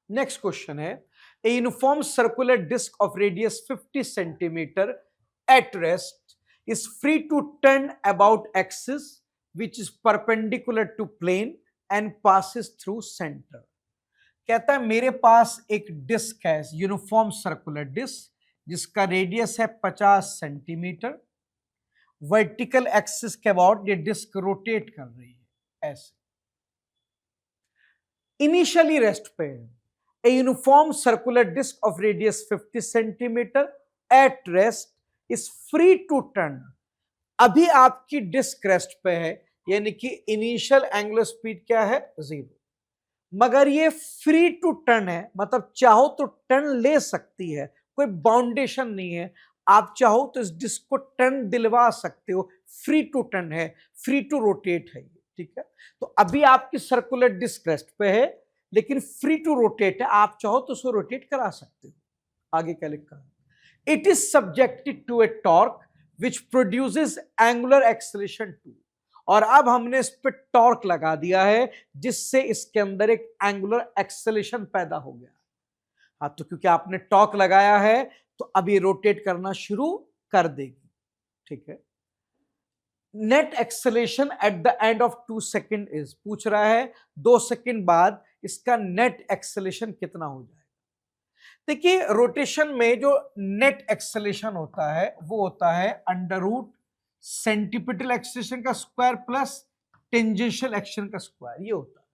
Next question है, a uniform circular disc of radius 50 centimetre at rest is free to turn about axis which is perpendicular to plane and passes through centre. कहता है मेरे पास एक disc है, uniform circular disc, जिसका radius है 50 centimetre. Vertical axis के about ये डिस्क रोटेट कर रही है ऐसे, इनिशियली रेस्ट पे है। A uniform circular disc of radius 50 centimetre at rest is free to turn. अभी आपकी डिस्क रेस्ट पे है, यानी कि इनिशियल एंगुलर स्पीड क्या है, 0, मगर ये फ्री टू टर्न है, मतलब चाहो तो टर्न ले सकती है, कोई बाउंडेशन नहीं है। आप चाहो तो इस डिस्क को टर्न दिलवा सकते हो, फ्री टू टर्न है, फ्री टू रोटेट है, ठीक है। तो अभी आपकी सर्कुलर डिस्क रेस्ट पे है, लेकिन फ्री टू रोटेट है, आप चाहो तो उसको रोटेट करा सकते हो। आगे क्या लिखा है, it is subjected to a torque which produces angular acceleration too. और अब हमने इस पे टॉर्क लगा दिया है, जिससे इसके अंदर एक एंगुलर एक्सेलरेशन पैदा हो गया। हाँ, तो क्योंकि आपने टॉर्क लगाया है तो अब ये रोटेट करना शुरू कर देगी, ठीक है। Net acceleration at the end of 2 second is, पूछ रहा है 2 सेकेंड बाद इसका नेट एक्सेलरेशन कितना हो जाएगा। देखिए रोटेशन में जो नेट एक्सेलरेशन होता है वो होता है अंडर रूट सेंटीपिटल एक्सेलरेशन का स्क्वायर प्लस टेंजेंशियल एक्सेलरेशन का स्क्वायर, ये होता है।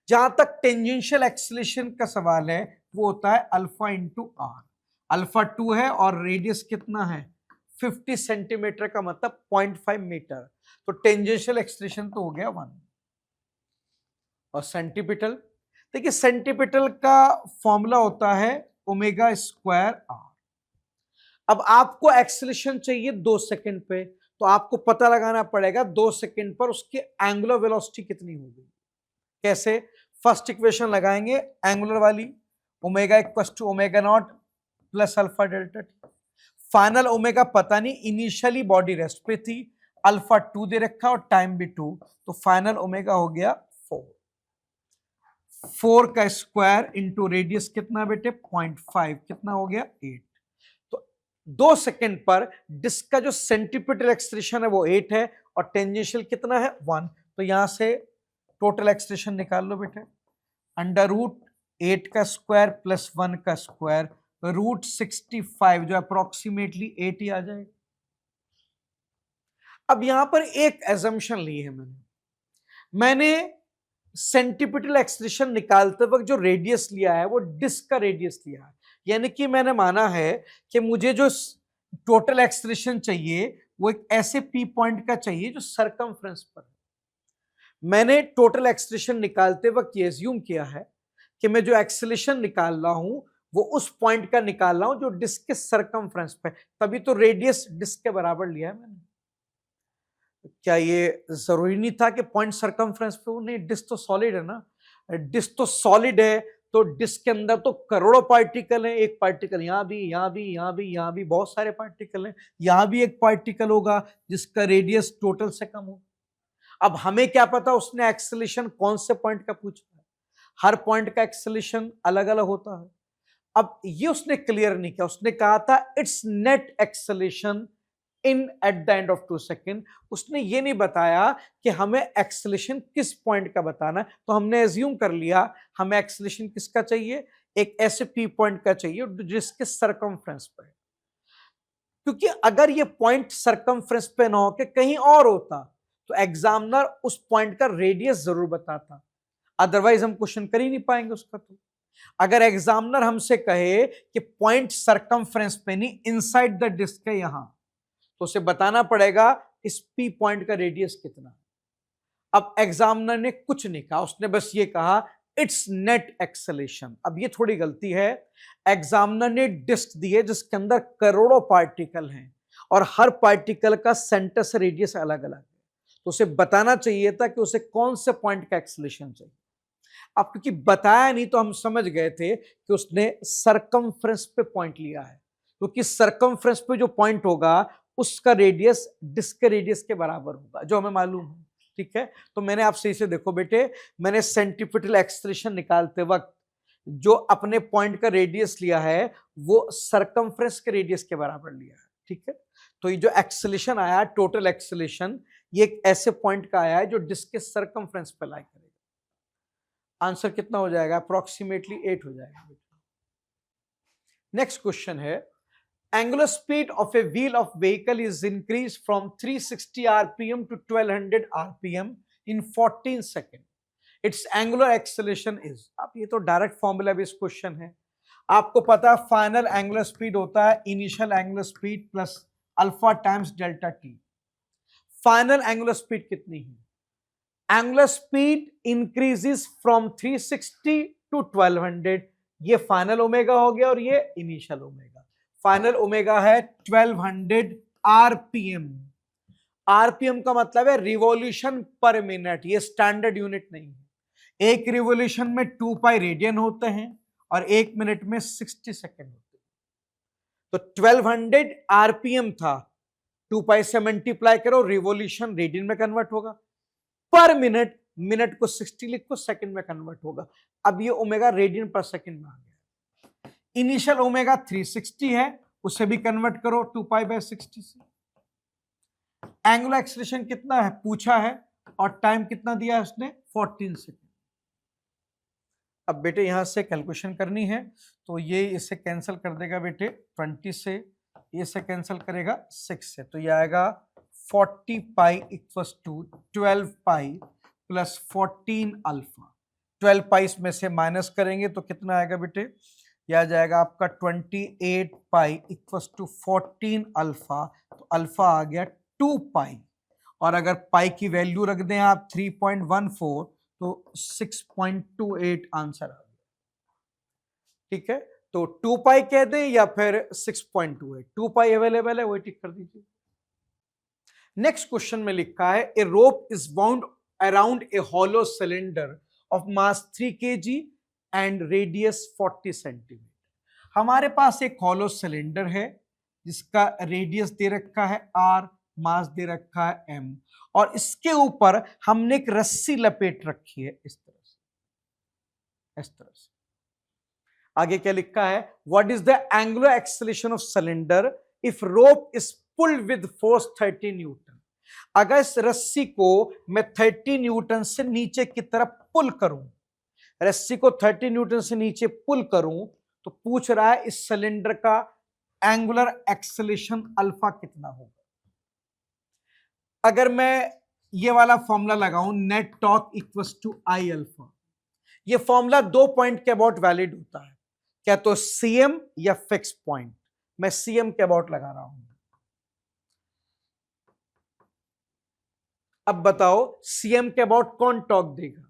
जहां तक टेंजेंशियल एक्सेलरेशन का सवाल है वो होता है अल्फा इंटू आर। अल्फा 2 है और रेडियस कितना है 50 सेंटीमीटर, का मतलब 0.5 मीटर, तो टेंजेंशियल एक्सेलरेशन तो हो गया 1। और सेंटीपिटल, देखिए सेंटीपिटल का फॉर्मूला होता है ओमेगा स्क्वायर आर। अब आपको एक्सेलरेशन चाहिए 2 सेकंड पे, तो आपको पता लगाना पड़ेगा 2 सेकंड पर उसकी एंगुलर वेलोसिटी कितनी होगी। कैसे, फर्स्ट इक्वेशन लगाएंगे एंगुलर वाली, omega equals to omega not plus alpha delta t. Final omega पता नहीं, इनिशियली बॉडी रेस्ट पे थी, अल्फा 2 दे रखा और टाइम भी 2, तो फाइनल ओमेगा हो गया 4। 4 का स्क्वायर इंटू रेडियस कितना बेटे 0.5, कितना हो गया 8। तो 2 सेकंड पर डिस्क का जो सेंटीपिटल एक्सेलरेशन है वो 8 है और टेंजेंशियल कितना है 1। तो यहां से टोटल एक्सेलरेशन निकाल लो बेटे, अंडर रूट 8 का स्क्वायर प्लस 1 का स्क्वायर रूट 65, जो अप्रोक्सीमेटली 8 ही आ जाएगा। अब यहां पर एक एजम्पशन ली है मैंने सेंटीपिटल एक्सेलरेशन निकालते वक्त जो रेडियस लिया है वो डिस्क का रेडियस लिया है, यानी कि मैंने माना है कि मुझे जो टोटल एक्सेलरेशन चाहिए वो एक ऐसे पी पॉइंट का चाहिए जो सरकमफ्रेंस पर है। मैंने टोटल एक्सेलरेशन निकालते वक्त ये अज्यूम किया है कि मैं जो एक्सेलरेशन निकाल रहा हूं वो उस पॉइंट का निकाल रहा हूं जो डिस्क के सरकमफ्रेंस पे, तभी तो रेडियस डिस्क के बराबर लिया है मैंने। क्या ये जरूरी नहीं था कि पॉइंट सरकमफ्रेंस पे हो, नहीं, डिस्क तो सॉलिड है ना। डिस्क तो सॉलिड है तो डिस्क के अंदर तो करोड़ों पार्टिकल हैं, एक पार्टिकल यहां भी, यहां भी, यहां भी, यहां भी, बहुत सारे पार्टिकल हैं। यहां भी एक पार्टिकल होगा जिसका रेडियस टोटल से कम हो। अब हमें क्या पता उसने एक्सेलरेशन कौन से पॉइंट का पूछा है, हर पॉइंट का एक्सेलरेशन अलग अलग होता है। अब ये उसने क्लियर नहीं किया, उसने कहा था it's net acceleration in at the end of 2 second. उसने ये नहीं बताया कि हमें एक्सेलरेशन किस पॉइंट का बताना है, तो हमने एज्यूम कर लिया हमें एक्सेलरेशन किसका चाहिए, एक ऐसे पी पॉइंट का चाहिए जिसके सरकमफ्रेंस पे, क्योंकि अगर ये पॉइंट सरकमफ्रेंस पे ना हो के कहीं और होता तो एग्जामिनर उस पॉइंट का रेडियस जरूर बताता, अदरवाइज हम क्वेश्चन कर ही नहीं पाएंगे उसका। तो अगर एग्जामिनर हमसे कहे कि पॉइंट सरकमफ्रेंस पे नहीं इनसाइड द डिस्क है यहां, तो उसे बताना पड़ेगा इस पी पॉइंट का रेडियस कितना। अब एग्जामिनर ने कुछ नहीं कहा, उसने बस ये कहा इट्स नेट एक्सेलरेशन। अब ये थोड़ी गलती है, एग्जामिनर ने डिस्क दी है जिसके अंदर करोड़ों पार्टिकल हैं और हर पार्टिकल का सेंटर से रेडियस अलग अलग है, तो उसे बताना चाहिए था कि उसे कौन से पॉइंट का एक्सेलरेशन चाहिए। अब क्योंकि बताया नहीं तो हम समझ गए थे कि उसने सरकमफ्रेंस पे पॉइंट लिया है, क्योंकि सरकमफ्रेंस पे जो पॉइंट होगा उसका रेडियस डिस्क के रेडियस के बराबर होगा, जो हमें मालूम है, ठीक है। तो मैंने आपसे इसे देखो बेटे, मैंने सेंटीपिटल एक्सेलरेशन निकालते वक्त जो अपने पॉइंट का रेडियस लिया है वो सरकमफ्रेंस के रेडियस के बराबर लिया है, ठीक है। तो ये जो एक्सेलेरेशन आया, टोटल एक्सेलेरेशन, ये एक ऐसे पॉइंट का आया है जो डिस्क के सरकमफ्रेंस पे लाई करेगा। आंसर कितना हो जाएगा? अप्रोक्सीमेटली 8 हो जाएगा। नेक्स्ट क्वेश्चन है, angular speed of a wheel of vehicle is increased from 360 rpm to 1200 rpm in 14 seconds. Its angular acceleration is, अब ये तो डायरेक्ट फॉर्मूला बेस्ड क्वेश्चन है। आपको पता है फाइनल एंगुलर स्पीड होता है initial angular speed plus alpha times delta t. Final angular speed कितनी है? Angular speed increases from 360 to 1200, ये फाइनल ओमेगा हो गया और ये इनिशियल ओमेगा। फाइनल ओमेगा है 1200 आरपीएम। आरपीएम का मतलब है रिवॉल्यूशन पर मिनट, ये स्टैंडर्ड यूनिट नहीं है। एक रिवॉल्यूशन में 2 पाई रेडियन होते हैं और 1 मिनट में 60 सेकेंड होते हैं। तो 1200 आरपीएम था, 2 पाई से मल्टीप्लाई करो, रिवॉल्यूशन रेडियन में कन्वर्ट होगा, पर मिनट, मिनट को 60 लिखो, सेकंड में कन्वर्ट होगा। अब ये ओमेगा रेडियन पर सेकंड में आ गया। इनिशियल ओमेगा 360 है, उसे भी कन्वर्ट करो 2 पाई बाय 60 से। एंगुलर एक्सेलरेशन कितना है पूछा है और टाइम कितना दिया है उसने? 14 सेकंड। अब बेटे यहां से कैलकुलेशन करनी है, तो ये इसे कैंसिल कर देगा बेटे 20 से, ये से कैंसिल करेगा 6 से, तो ये आएगा 40 pi equals to 12 pi plus 14 alpha. 12 pi इसमें से माइनस करेंगे तो कितना आएगा बेटे? यह आ जाएगा आपका 28 पाई इक्वल्स टू 14 अल्फा, तो अल्फा आ गया 2 पाई, और अगर पाई की वैल्यू रख दें आप 3.14 तो 6.28 आंसर आ गया, ठीक है। तो 2 पाई कह दें या फिर 6.28, 2 पाई अवेलेबल है, वही टिक कर दीजिए। नेक्स्ट क्वेश्चन में लिखा है, a rope is bound around a hollow cylinder of mass 3 kg and radius 40 centimetre. हमारे पास एक हॉलो सिलेंडर है जिसका रेडियस दे रखा है r, मास दे रखा है m, और इसके ऊपर हमने एक रस्सी लपेट रखी है इस तरह से, इस तरह से। आगे क्या लिखा है? What is the angular acceleration of cylinder if rope is pulled with force 30 Newton. अगर इस रस्सी को मैं 30 न्यूटन से नीचे की तरफ पुल करूं, रस्सी को 30 न्यूटन से नीचे पुल करूं, तो पूछ रहा है इस सिलेंडर का एंगुलर एक्सेलरेशन अल्फा कितना होगा। अगर मैं ये वाला फॉर्मूला लगाऊं, net torque equals to I alpha, ये फॉर्मूला 2 पॉइंट के अबाउट वैलिड होता है, क्या तो सीएम या फिक्स पॉइंट। मैं सीएम के अबाउट लगा रहा हूं। अब बताओ सीएम के अबाउट कौन टॉर्क देगा?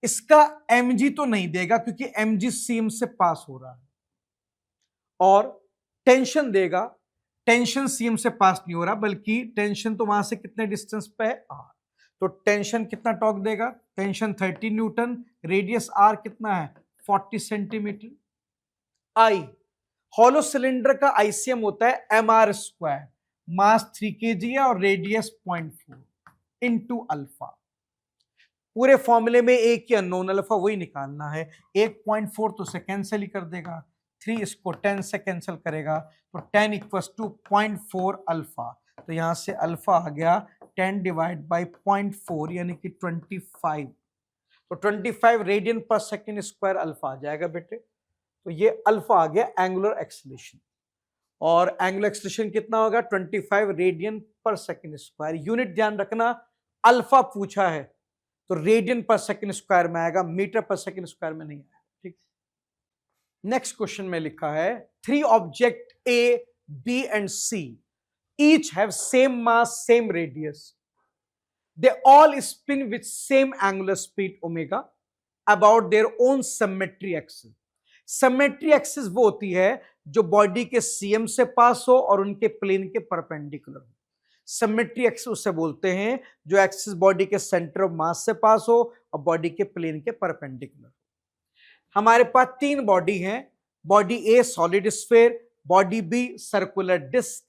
इसका एमजी तो नहीं देगा क्योंकि एमजी सीएम से पास हो रहा है, और टेंशन देगा, टेंशन सीएम से पास नहीं हो रहा, बल्कि टेंशन तो वहां से कितने डिस्टेंस पे है? आर। तो टेंशन कितना टॉर्क देगा? टेंशन 30 न्यूटन, रेडियस आर कितना है? 40 सेंटीमीटर। आई, हॉलो सिलेंडर का आईसीएम होता है mr स्क्वायर, मास 3 kg है और रेडियस 0.4 इंटू अल्फा। पूरे फॉर्मूले में एक ही अननोन अल्फा, वही निकालना है। 1.4 तो से कैंसिल ही कर देगा, 3 इसको 10 से कैंसिल करेगा, तो 10 इक्वल्स टू 0.4 अल्फा। तो यहां से अल्फा आ गया 10 डिवाइड बाई 0.4 यानी कि 25। तो 25 रेडियन पर सेकेंड स्क्वायर अल्फा आ जाएगा बेटे। तो ये अल्फा आ गया एंगुलर एक्सेलरेशन, और एंगुलर एक्सेलरेशन कितना होगा? 25 रेडियन पर सेकेंड स्क्वायर। यूनिट ध्यान रखना, अल्फा पूछा है तो रेडियन पर सेकेंड स्क्वायर में आएगा, मीटर पर सेकेंड स्क्वायर में नहीं आएगा, ठीक। नेक्स्ट क्वेश्चन में लिखा है, 3 object A, B and C each have same mass, same radius. They all spin with same angular speed omega about their own symmetry axis. Symmetry axis वो होती है जो बॉडी के सीएम से पास हो और उनके प्लेन के परपेंडिकुलर हो। सिमेट्री एक्सिस उसे बोलते हैं जो एक्सिस बॉडी के सेंटर ऑफ मास से पास हो और बॉडी के प्लेन के परपेंडिकुलर। हमारे पास 3 बॉडी हैं, body A solid sphere, body B circular disc,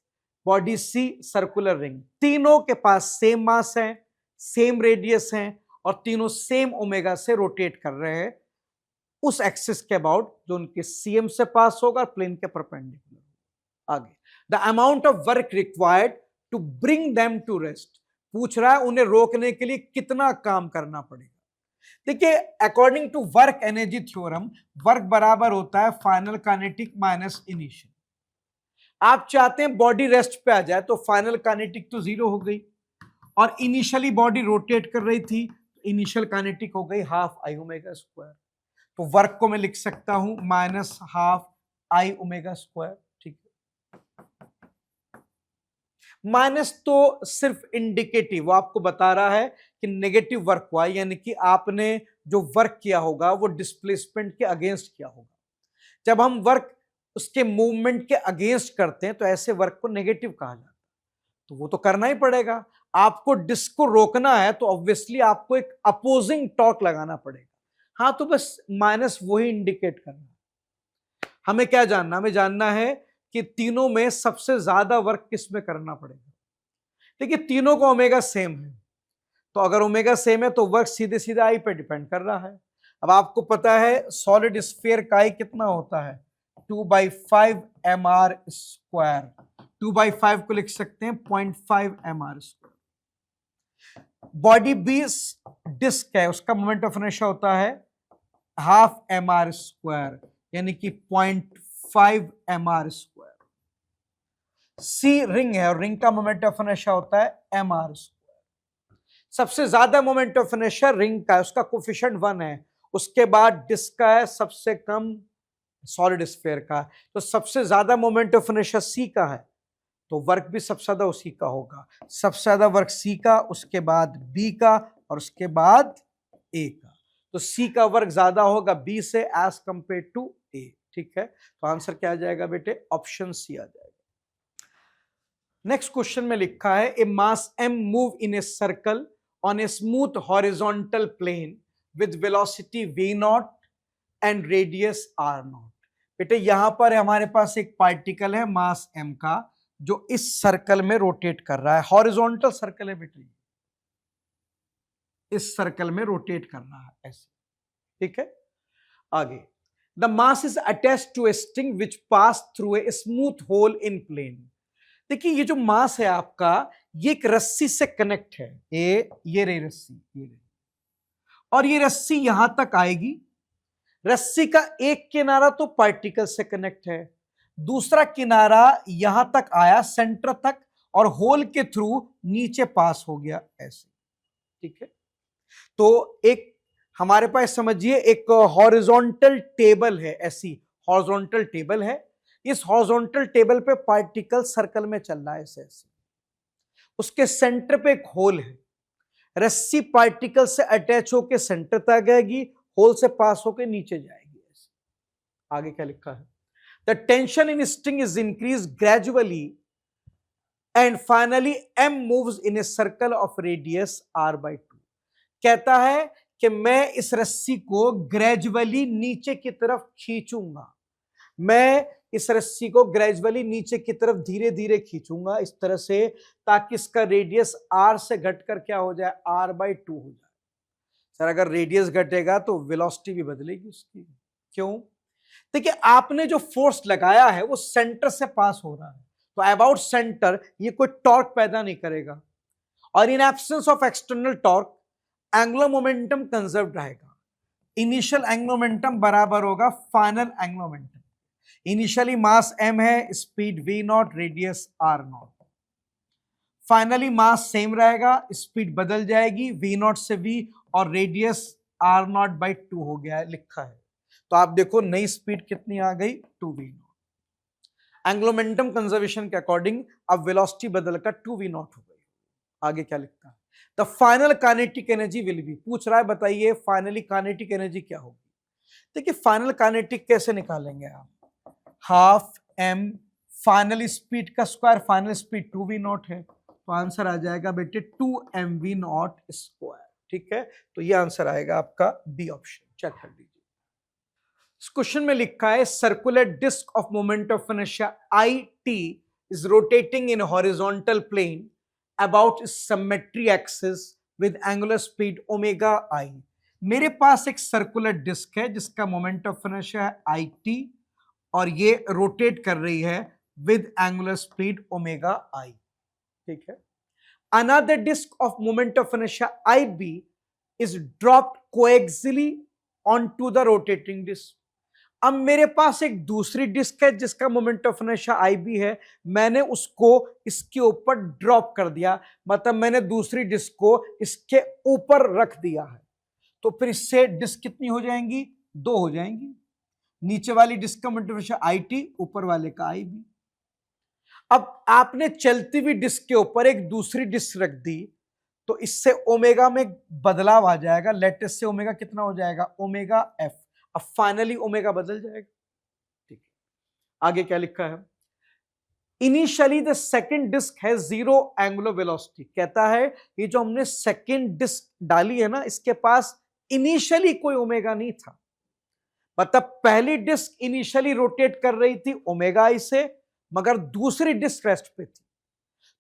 body C circular ring. तीनों के पास सेम मास है, सेम रेडियस है और तीनों सेम ओमेगा से रोटेट कर रहे हैं उस एक्सिस के अबाउट जो उनके सीएम से पास होगा और प्लेन के परपेंडिकुलर। आगे, the amount of work required to bring them to rest, पूछ रहा है उन्हें रोकने के लिए कितना काम करना पड़ेगा। देखिए, according to work energy theorem, work बराबर होता है फाइनल काइनेटिक माइनस इनिशियल। आप चाहते हैं बॉडी रेस्ट पे आ जाए, तो फाइनल काइनेटिक तो जीरो हो गई, और इनिशियली बॉडी रोटेट कर रही थी, इनिशियल काइनेटिक हो गई हाफ आई ओमेगा स्क्वायर। तो वर्क को मैं लिख सकता हूं minus half I omega square. ठीक है, माइनस तो सिर्फ इंडिकेटिव, वो आपको बता रहा है कि नेगेटिव वर्क हुआ, यानी कि आपने जो वर्क किया होगा वो डिस्प्लेसमेंट के अगेंस्ट किया होगा। जब हम वर्क उसके मूवमेंट के अगेंस्ट करते हैं तो ऐसे वर्क को नेगेटिव कहा जाता है, तो वो तो करना ही पड़ेगा। आपको डिस्क को रोकना है तो ऑब्वियसली आपको एक अपोजिंग टॉर्क लगाना पड़ेगा। हाँ, तो बस माइनस वही इंडिकेट करना है। हमें क्या जानना, हमें जानना है कि तीनों में सबसे ज्यादा वर्क किस में करना पड़ेगा। देखिए, तीनों का ओमेगा सेम है, तो अगर ओमेगा सेम है तो वर्क सीधे सीधे आई पे डिपेंड कर रहा है। अब आपको पता है सॉलिड स्फीयर का आई कितना होता है, 2/5 mr स्क्वायर। 2/5 को लिख सकते हैं 0.5 mr स्क्वायर। बॉडी 20 डिस्क है, उसका मोमेंट ऑफ इनर्शिया होता है हाफ mr स्क्वायर, यानी कि 0.5 mr स्क्वायर। सी रिंग है और रिंग का मोमेंट ऑफ इनर्शिया होता है mr स्क्वायर। सबसे ज्यादा मोमेंट ऑफ इनर्शिया रिंग का है, उसका कोफिशिएंट 1 है। उसके बाद डिस्क का है, सबसे कम सॉलिड स्फीयर का। तो सबसे ज्यादा मोमेंट ऑफ इनर्शिया सी का है, तो वर्क भी सबसे ज्यादा उसी का होगा। सबसे ज्यादा वर्क सी का, उसके बाद बी का, और उसके बाद ए का। तो सी का वर्क ज्यादा होगा बी से एज कंपेयर टू ए। ठीक है, तो आंसर क्या आ जाएगा बेटे, ऑप्शन सी आ जाएगा। नेक्स्ट क्वेश्चन में लिखा है a mass M move in a circle on a smooth horizontal plane with velocity v nought and radius r nought. बेटे यहां पर हमारे पास एक पार्टिकल है मास m का, जो इस सर्कल में रोटेट कर रहा है। हॉरिजॉन्टल सर्कल है बेटे, इस सर्कल में रोटेट कर रहा है ऐसे। ठीक है, आगे, the mass is attached to a string which pass through a smooth hole in plane. देखिए, ये जो मास है आपका, ये एक रस्सी से कनेक्ट है। ये रही रस्सी, ये रही, और ये रस्सी यहां तक आएगी। रस्सी का एक किनारा तो पार्टिकल से कनेक्ट है, दूसरा किनारा यहां तक आया सेंटर तक, और होल के थ्रू नीचे पास हो गया ऐसे। ठीक है, तो एक हमारे पास समझिए एक हॉरिजॉन्टल टेबल है, ऐसी हॉरिजॉन्टल टेबल है। इस हॉरिजॉन्टल टेबल पे पार्टिकल सर्कल में चल रहा है ऐसे ऐसे। उसके सेंटर पे एक होल है, रस्सी पार्टिकल से अटैच होकर सेंटर तक आएगी, होल से पास होकर नीचे जाएगी ऐसे। आगे क्या लिखा है, the tension in string is increase gradually and finally m moves in a circle of radius r/2। कहता है कि मैं इस रस्सी को ग्रेजुअली नीचे की तरफ खींचूंगा, मैं इस रस्सी को ग्रेजुअली नीचे की तरफ धीरे धीरे खींचूंगा इस तरह से, ताकि इसका रेडियस r से घटकर क्या हो जाए, r/2 हो जाए। सर अगर रेडियस घटेगा तो वेलोसिटी भी बदलेगी उसकी, क्यों? देखिए, आपने जो फोर्स लगाया है वो सेंटर से पास हो रहा है, तो अबाउट सेंटर ये कोई टॉर्क पैदा नहीं करेगा, और in absence of external torque angular momentum conserve रहेगा। इनिशियल एंगुलर मोमेंटम बराबर होगा फाइनल एंगुलर मोमेंटम। इनिशियली मास m है, speed v not, radius r not. Finally mass same रहेगा, स्पीड बदल जाएगी, v नॉट से v, और रेडियस r0/2 हो गया है, लिखा है। तो आप देखो नई स्पीड कितनी आ गई, 2v not. Angular momentum conservation के अकॉर्डिंग अब वेलोसिटी बदलकर 2v नॉट हो गई। आगे क्या लिखता है, the final kinetic energy will be, पूछ रहा है बताइए फाइनली काइनेटिक एनर्जी क्या होगी। देखिए, फाइनल काइनेटिक कैसे निकालेंगे आप, हाफ m फाइनल स्पीड का square, final speed 2v not है, तो आंसर आ जाएगा बेटे 2mv नॉट स्क्वायर। ठीक है, तो ये आंसर आएगा आपका बी ऑप्शन, चेक कर लीजिए। इस क्वेश्चन में लिखा है circular disc of moment of inertia IT is rotating in horizontal plane about symmetry axis with angular speed omega I। मेरे पास एक सर्कुलर डिस्क है जिसका मोमेंट ऑफ इनर्शिया है आई टी और ये रोटेट कर रही है with angular speed omega I, ठीक है। Another disc of moment of inertia I B is dropped coaxially onto the rotating disc. अब मेरे पास एक दूसरी डिस्क है जिसका moment of inertia I B है, मैंने उसको इसके ऊपर ड्रॉप कर दिया, मतलब मैंने दूसरी डिस्क को इसके ऊपर रख दिया है। तो फिर इससे डिस्क कितनी हो जाएंगी? दो हो जाएंगी। नीचे वाली डिस्क का moment of inertia I T, ऊपर वाले का आई बी। अब आपने चलती हुई डिस्क के ऊपर एक दूसरी डिस्क रख दी तो इससे ओमेगा में बदलाव आ जाएगा। लेटेस्ट से ओमेगा कितना हो जाएगा? Omega F. अब फाइनली ओमेगा बदल जाएगा, ठीक है। आगे क्या लिखा है? इनिशियली द सेकेंड डिस्क है जीरो एंगुलर वेलोसिटी। कहता है ये जो हमने सेकेंड डिस्क डाली है ना, इसके पास इनिशियली कोई ओमेगा नहीं था, मतलब पहली डिस्क इनिशियली रोटेट कर रही थी ओमेगा आई से, मगर दूसरी डिस्क रेस्ट पे थी।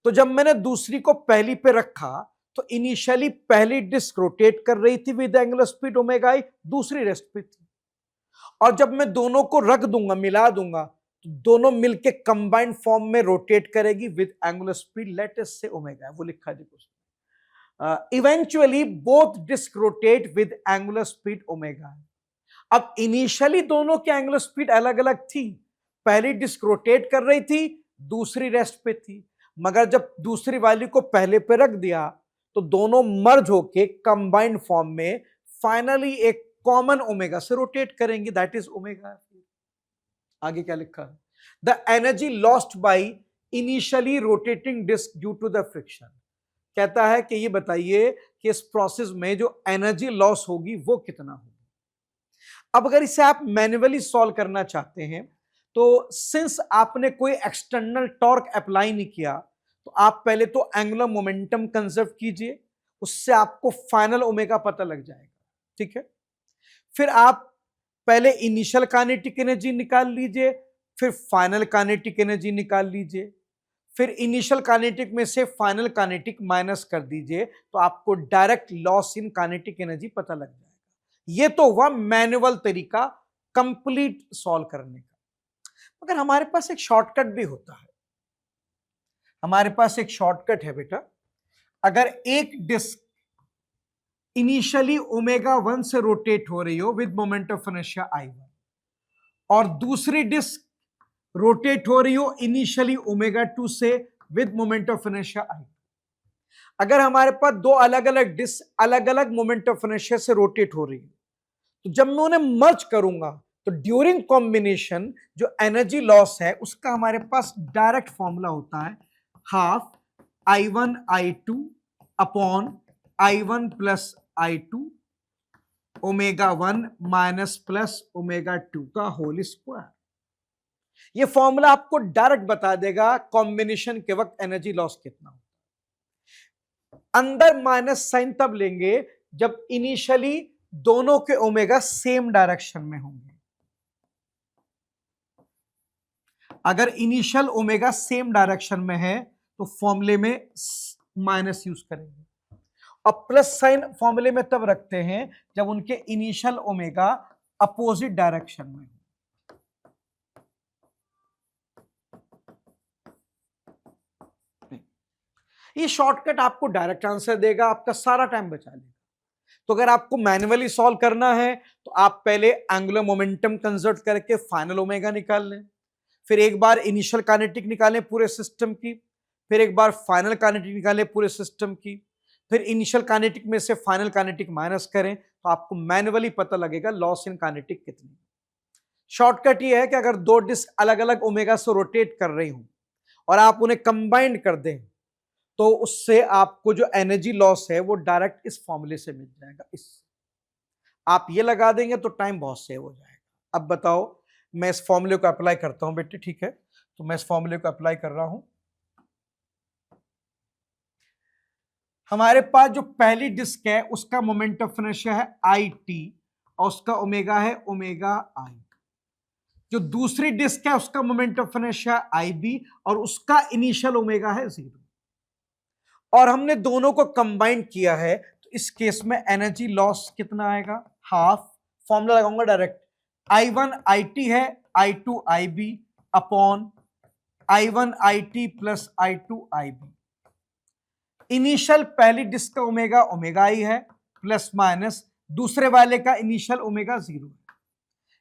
तो जब मैंने दूसरी को पहली पे रखा तो इनिशियली पहली डिस्क रोटेट कर रही थी विद एंगुलर स्पीड ओमेगा आई, दूसरी रेस्ट पे थी। और जब मैं दोनों को रख दूंगा, मिला दूंगा, तो दोनों मिलके कंबाइंड फॉर्म में रोटेट करेगी विद एंगुलर स्पीड लेटेस्ट से ओमेगा, वो लिखा है देखो। Eventually both disc rotate with angular speed omega. अब इनिशियली दोनों की एंगुलर स्पीड अलग अलग थी, पहली डिस्क रोटेट कर रही थी, दूसरी रेस्ट पे थी, मगर जब दूसरी वाली को पहले पे रख दिया तो दोनों मर्ज होके कंबाइंड फॉर्म में फाइनली एक कॉमन ओमेगा से रोटेट करेंगे, दैट इज ओमेगा। आगे क्या लिखा है? The energy lost by initially rotating disc due to the friction. कहता है कि ये बताइए कि इस प्रोसेस में जो एनर्जी लॉस होगी वो कितना होगी। अब अगर इसे आप मैन्युअली सॉल्व करना चाहते हैं तो सिंस आपने कोई एक्सटर्नल टॉर्क अप्लाई नहीं किया तो आप पहले तो एंगुलर मोमेंटम कंजर्व कीजिए, उससे आपको फाइनल ओमेगा पता लग जाएगा, ठीक है। फिर आप पहले इनिशियल काइनेटिक एनर्जी निकाल लीजिए, फिर फाइनल काइनेटिक एनर्जी निकाल लीजिए, फिर इनिशियल काइनेटिक में से फाइनल काइनेटिक माइनस कर दीजिए तो आपको direct loss in kinetic energy पता लग जाएगा। ये तो हुआ मैनुअल तरीका कंप्लीट सॉल्व करने का। मगर हमारे पास एक शॉर्टकट भी होता है, हमारे पास एक शॉर्टकट है बेटा। अगर एक डिस्क इनिशियली ओमेगा 1 से रोटेट हो रही हो with moment of inertia I1 और दूसरी डिस्क रोटेट हो रही हो इनिशियली ओमेगा 2 से with moment of inertia I2, अगर हमारे पास दो अलग अलग डिस्क अलग अलग मोमेंट ऑफ इनर्शिया से रोटेट हो रही है तो जब मैं उन्हें मर्ज करूंगा तो ड्यूरिंग कॉम्बिनेशन जो एनर्जी लॉस है उसका हमारे पास डायरेक्ट फॉर्मूला होता है half I1 I2 upon I1 plus I2 omega 1 minus plus omega 2 का होल स्क्वायर। ये फॉर्मूला आपको डायरेक्ट बता देगा कॉम्बिनेशन के वक्त एनर्जी लॉस कितना हो। अंदर माइनस साइन तब लेंगे जब इनिशियली दोनों के ओमेगा सेम डायरेक्शन में होंगे। अगर इनिशियल ओमेगा सेम डायरेक्शन में है तो फॉर्मूले में माइनस यूज करेंगे, और प्लस साइन फॉर्मूले में तब रखते हैं जब उनके इनिशियल ओमेगा अपोजिट डायरेक्शन में हो। ये शॉर्टकट आपको डायरेक्ट आंसर देगा, आपका सारा टाइम बचा लेगा। तो अगर आपको मैन्युअली सॉल्व करना है तो आप पहले एंगुलर मोमेंटम कंजर्व करके फाइनल ओमेगा निकाल लें, फिर एक बार इनिशियल काइनेटिक निकालें पूरे सिस्टम की, फिर एक बार फाइनल काइनेटिक निकालें पूरे सिस्टम की, फिर इनिशियल काइनेटिक में से फाइनल काइनेटिक माइनस करें तो आपको मैन्युअली पता लगेगा लॉस इन काइनेटिक कितनी। शॉर्टकट ये है कि अगर दो डिस्क अलग अलग ओमेगा से रोटेट कर रही हूं और आप उन्हें कंबाइंड कर दें तो उससे आपको जो एनर्जी लॉस है वो डायरेक्ट इस फॉर्मूले से मिल जाएगा। इस आप ये लगा देंगे तो टाइम बहुत सेव हो जाएगा। अब बताओ, मैं इस फॉर्मूले को अप्लाई करता हूं बेटे, ठीक है। तो मैं इस फॉर्मूले को अप्लाई कर रहा हूं। हमारे पास जो पहली डिस्क है उसका मोमेंट ऑफ इनर्शिया है आई टी और उसका ओमेगा है ओमेगा आई। जो दूसरी डिस्क है उसका moment of inertia I B और उसका इनिशियल ओमेगा है 0, और हमने दोनों को कंबाइन किया है तो इस केस में एनर्जी लॉस कितना आएगा, हाफ, फॉर्मूला लगाऊंगा डायरेक्ट, I1 IT है, I2 IB upon I1 IT plus I2 IB। Initial पहली डिस्क का ओमेगा ओमेगा आई है, प्लस माइनस दूसरे वाले का इनिशियल ओमेगा 0 है।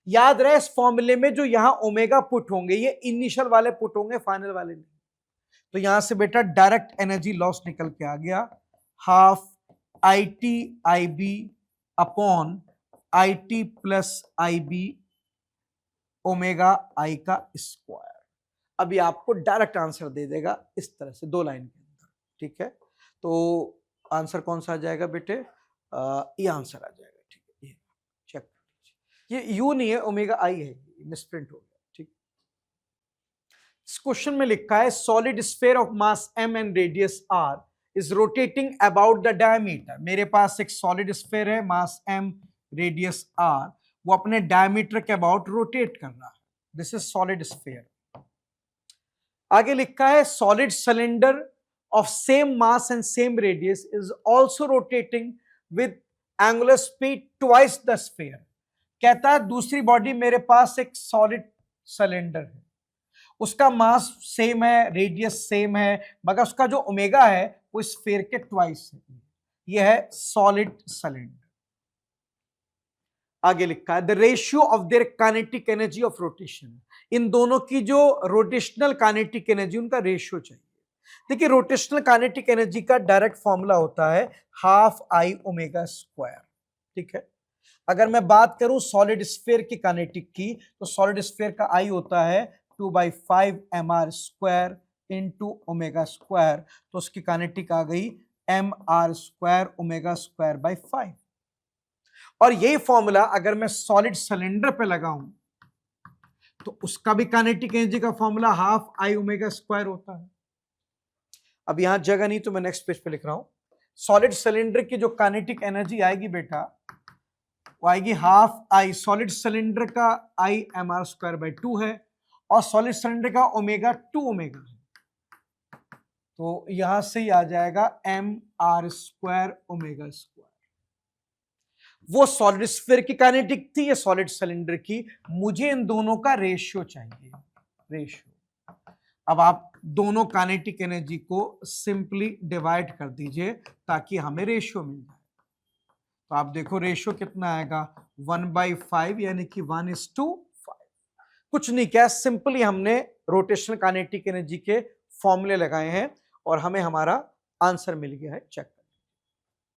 याद रहे इस फॉर्मूले में जो यहां ओमेगा पुट होंगे ये इनिशियल वाले पुट होंगे, फाइनल वाले नहीं। तो यहां से बेटा डायरेक्ट एनर्जी लॉस निकल के आ गया, half IT IB upon IT plus IB omega आई का स्क्वायर। अभी आपको डायरेक्ट आंसर दे देगा इस तरह से 2 लाइन के अंदर, ठीक है। तो आंसर कौन सा आ जाएगा बेटे, ये आंसर आ जाएगा, ठीक है। ये चेक, ये यू नहीं है, ओमेगा आई है, मिसप्रिंट हो गया, ठीक। इस क्वेश्चन में लिखा है solid sphere of mass m and radius r is rotating about the diameter. मेरे पास एक सॉलिड स्फीयर है, मास m, रेडियस r, वो अपने डायमीटर के अबाउट रोटेट कर रहा है। This is solid sphere. आगे लिखा है solid cylinder of same mass and same radius is also rotating with angular speed twice the sphere। कहता है दूसरी बॉडी मेरे पास एक सॉलिड सिलेंडर है, उसका मास सेम है, रेडियस सेम है, मगर उसका जो ओमेगा है वो स्फीयर के ट्वाइस है। यह है सॉलिड सिलेंडर। आगे लिखा है the ratio of their kinetic energy of rotation. इन दोनों की जो रोटेशनल काइनेटिक एनर्जी उनका रेशियो चाहिए। देखिए रोटेशनल काइनेटिक एनर्जी का डायरेक्ट फॉर्मूला होता है हाफ आई ओमेगा स्क्वायर, ठीक है। अगर मैं बात करूं सॉलिड स्फीयर की काइनेटिक की, तो सॉलिड स्फीयर का आई होता है 2/5 mr square into omega square, तो उसकी काइनेटिक आ गई mr square omega square by 5। और यही फॉर्मूला अगर मैं सॉलिड सिलेंडर पे लगाऊं तो उसका भी काइनेटिक एनर्जी का formula half I omega square होता है। अब यहां जगह नहीं तो मैं नेक्स्ट पेज पे लिख रहा हूं। सॉलिड सिलेंडर की जो काइनेटिक एनर्जी आएगी बेटा वो आएगी हाफ आई, सॉलिड सिलेंडर का आई mr स्क्वायर बाई 2 है और सॉलिड सिलेंडर का ओमेगा 2 ओमेगा है, तो यहां से ही आ जाएगा mr स्क्वायर ओमेगा स्क्वायर। वो सॉलिड स्फीयर की काइनेटिक थी, ये सॉलिड सिलेंडर की। मुझे इन दोनों का रेशियो चाहिए, रेशियो। अब आप दोनों काइनेटिक एनर्जी को सिंपली डिवाइड कर दीजिए ताकि हमें रेशियो मिल जाए। तो आप देखो रेशियो कितना आएगा 1/5 यानी कि 1:5। कुछ नहीं किया, सिंपली हमने रोटेशनल काइनेटिक एनर्जी के फॉर्मूले लगाए हैं और हमें हमारा आंसर मिल गया है। चेक